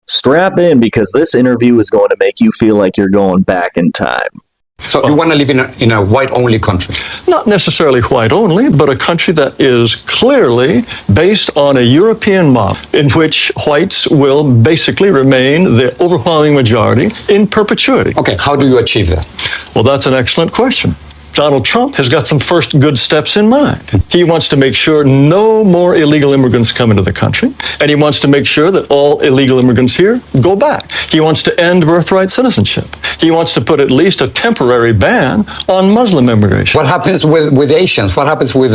Strap in, because this interview is going to make you feel like you're going back in time. So you want to live in a white-only country? Not necessarily white-only, but a country that is clearly based on a European model in which whites will basically remain the overwhelming majority in perpetuity. Okay, how do you achieve that? Well, that's an excellent question. Donald Trump has got some first good steps in mind. He wants to make sure no more illegal immigrants come into the country, and he wants to make sure that all illegal immigrants here go back. He wants to end birthright citizenship. He wants to put at least a temporary ban on Muslim immigration. What happens with Asians? What happens with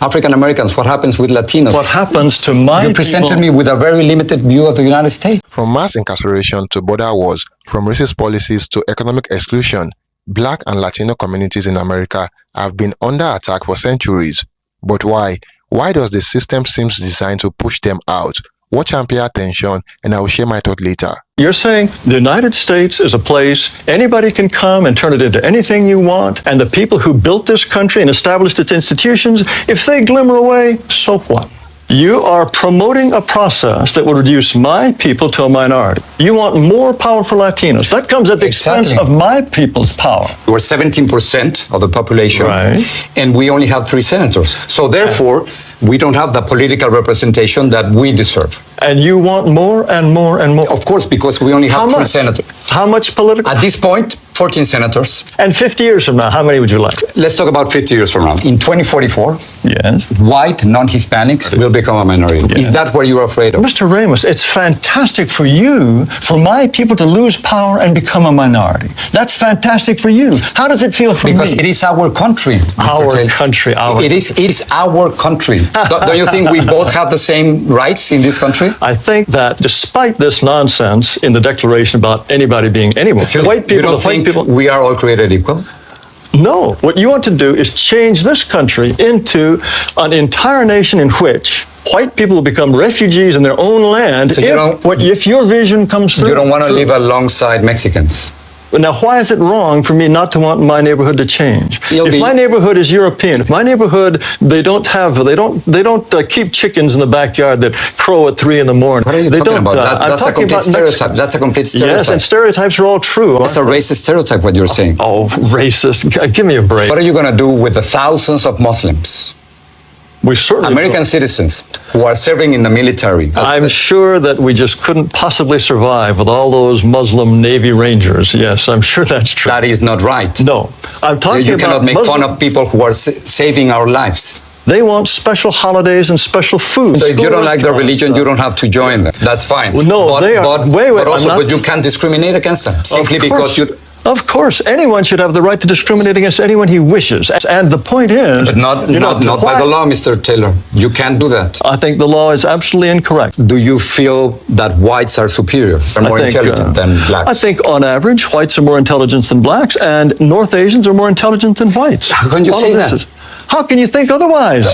African Americans? What happens with Latinos? What happens to my You presented me with a very limited view of the United States. From mass incarceration to border wars, from racist policies to economic exclusion, Black and Latino communities in America have been under attack for centuries. But why? Why does the system seem designed to push them out? Watch and pay attention, and I will share my thought later. You're saying the United States is a place anybody can come and turn it into anything you want, and the people who built this country and established its institutions, if they glimmer away, so what? You are promoting a process that will reduce my people to a minority. You want more power for Latinos. That comes at the expense of my people's power. We're 17% of the population, right, and we only have 3 senators. So therefore, we don't have the political representation that we deserve. And you want more and more and more. Of course, because we only have 3 senators. How much political? At this point, 14 senators. And 50 years from now, how many would you like? Let's talk about 50 years from now. In 2044, yes, white non-Hispanics will become a minority. Yes. Is that what you're afraid of? Mr. Ramos, it's fantastic for you, for my people to lose power and become a minority. That's fantastic for you. How does it feel for because me? Because it is our country. Our country. It is our country. Don't you think we both have the same rights in this country? I think that despite this nonsense in the Declaration about anybody being anyone, white people, you don't think we are all created equal? No. What you want to do is change this country into an entire nation in which white people will become refugees in their own land so if your vision comes through. You don't want to live alongside Mexicans. Now, why is it wrong for me not to want my neighborhood to change? If my neighborhood is European, if my neighborhood they don't keep chickens in the backyard that crow at 3 in the morning. What are you talking about? That's a complete stereotype. That's a complete stereotype. Yes, and stereotypes are all true. It's a racist stereotype. What you're saying? Oh, racist! Give me a break. What are you going to do with the thousands of Muslims? We certainly American citizens who are serving in the military. I'm sure that we just couldn't possibly survive with all those Muslim Navy Rangers. Yes, I'm sure that's true. That is not right. No, I'm talking about you cannot make fun of people who are saving our lives. They want special holidays and special food. So if you don't like their religion, you don't have to join them. That's fine. Well, no, they are. But you can't discriminate against them simply because you. Of course, anyone should have the right to discriminate against anyone he wishes. And the point is... But not by the law, Mr. Taylor. You can't do that. I think the law is absolutely incorrect. Do you feel that whites are superior, or more intelligent than blacks? I think, on average, whites are more intelligent than blacks, and North Asians are more intelligent than whites. How can you say that? How can you think otherwise?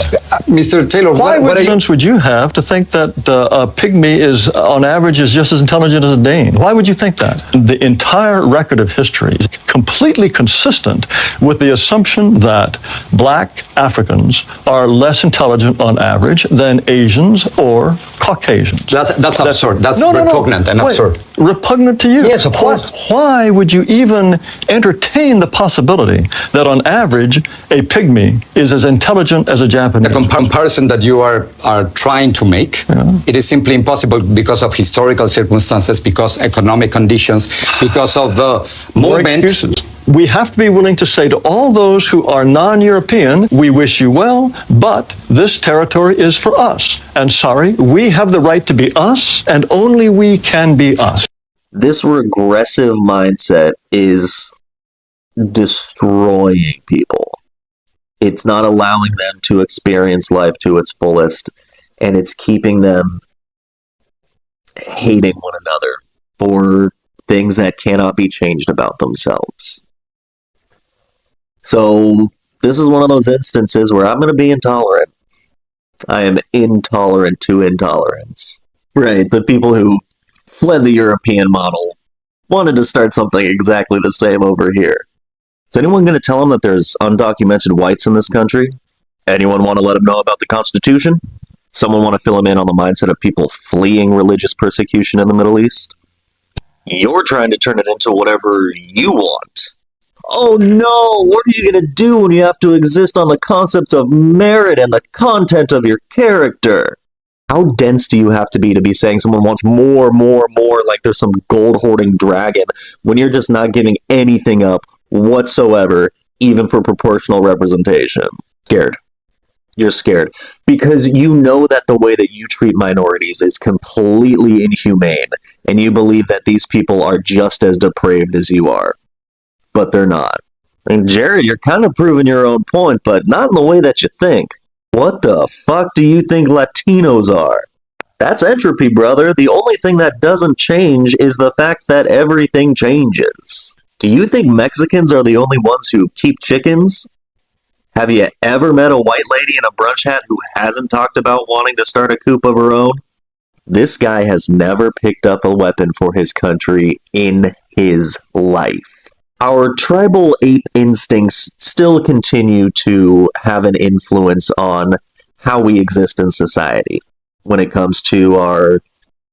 Mr. Taylor, what evidence would you have to think that a pygmy is, on average, is just as intelligent as a Dane? Why would you think that? The entire record of history is completely consistent with the assumption that black Africans are less intelligent on average than Asians or Caucasians. That's absurd. That's repugnant and absurd. Repugnant to you? Yes, of course. Why would you even entertain the possibility that on average a pygmy is as intelligent as a Japanese? The comparison that you are trying to make, it is simply impossible because of historical circumstances, because economic conditions, because of the movement. We have to be willing to say to all those who are non-European, we wish you well, but this territory is for us. And sorry, we have the right to be us, and only we can be us. This regressive mindset is destroying people. It's not allowing them to experience life to its fullest, and it's keeping them hating one another for things that cannot be changed about themselves. So, this is one of those instances where I'm going to be intolerant. I am intolerant to intolerance. Right, the people who fled the European model wanted to start something exactly the same over here. Is anyone going to tell them that there's undocumented whites in this country? Anyone want to let them know about the Constitution? Someone want to fill them in on the mindset of people fleeing religious persecution in the Middle East? You're trying to turn it into whatever you want. Oh no, what are you going to do when you have to exist on the concepts of merit and the content of your character? How dense do you have to be saying someone wants more, like there's some gold hoarding dragon, when you're just not giving anything up whatsoever, even for proportional representation? Scared. You're scared because you know that the way that you treat minorities is completely inhumane, and you believe that these people are just as depraved as you are, but they're not. And Jared, you're kind of proving your own point, but not in the way that you think. What the fuck do you think Latinos are? That's entropy, brother. The only thing that doesn't change is the fact that everything changes. Do you think Mexicans are the only ones who keep chickens? Have you ever met a white lady in a brunch hat who hasn't talked about wanting to start a coup of her own? This guy has never picked up a weapon for his country in his life. Our tribal ape instincts still continue to have an influence on how we exist in society when it comes to our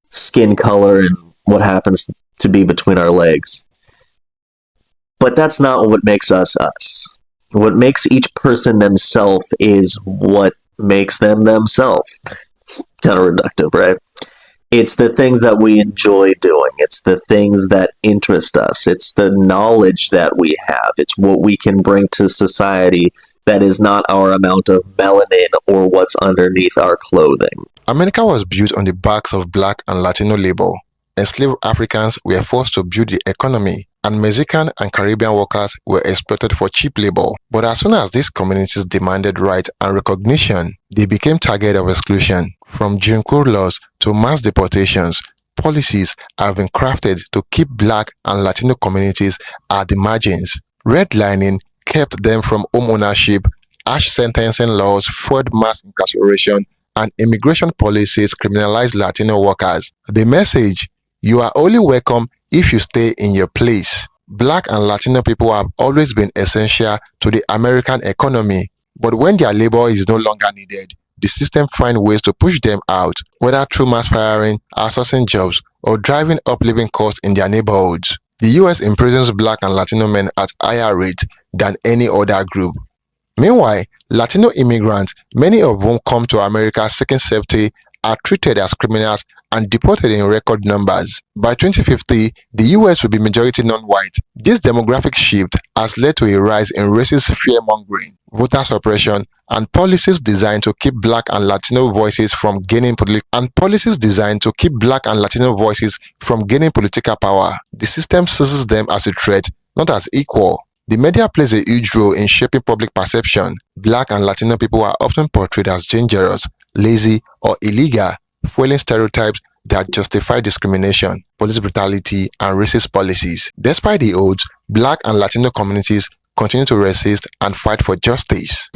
skin color and what happens to be between our legs. But that's not what makes us us. What makes each person themselves is what makes them themselves. Kind of reductive, right? It's the things that we enjoy doing. It's the things that interest us. It's the knowledge that we have. It's what we can bring to society that is not our amount of melanin or what's underneath our clothing. America was built on the backs of Black and Latino labor. Enslaved Africans were forced to build the economy, and Mexican and Caribbean workers were exploited for cheap labor. But as soon as these communities demanded rights and recognition, they became target of exclusion. From Jim Crow laws to mass deportations, policies have been crafted to keep Black and Latino communities at the margins. Redlining kept them from home ownership, harsh sentencing laws fueled mass incarceration, and immigration policies criminalized Latino workers. The message: you are only welcome if you stay in your place. Black and Latino people have always been essential to the American economy, but when their labor is no longer needed, the system finds ways to push them out, whether through mass firing, outsourcing jobs, or driving up living costs in their neighborhoods. The US imprisons Black and Latino men at higher rates than any other group. Meanwhile, Latino immigrants, many of whom come to America seeking safety, are treated as criminals and deported in record numbers. By 2050, the US will be majority non-white. This demographic shift has led to a rise in racist fear-mongering, voter suppression, and policies designed to keep Black and Latino voices from gaining political power. The system sees them as a threat, not as equal. The media plays a huge role in shaping public perception. Black and Latino people are often portrayed as dangerous, lazy, or illegal, fueling stereotypes that justify discrimination, police brutality, and racist policies. Despite the odds, Black and Latino communities continue to resist and fight for justice.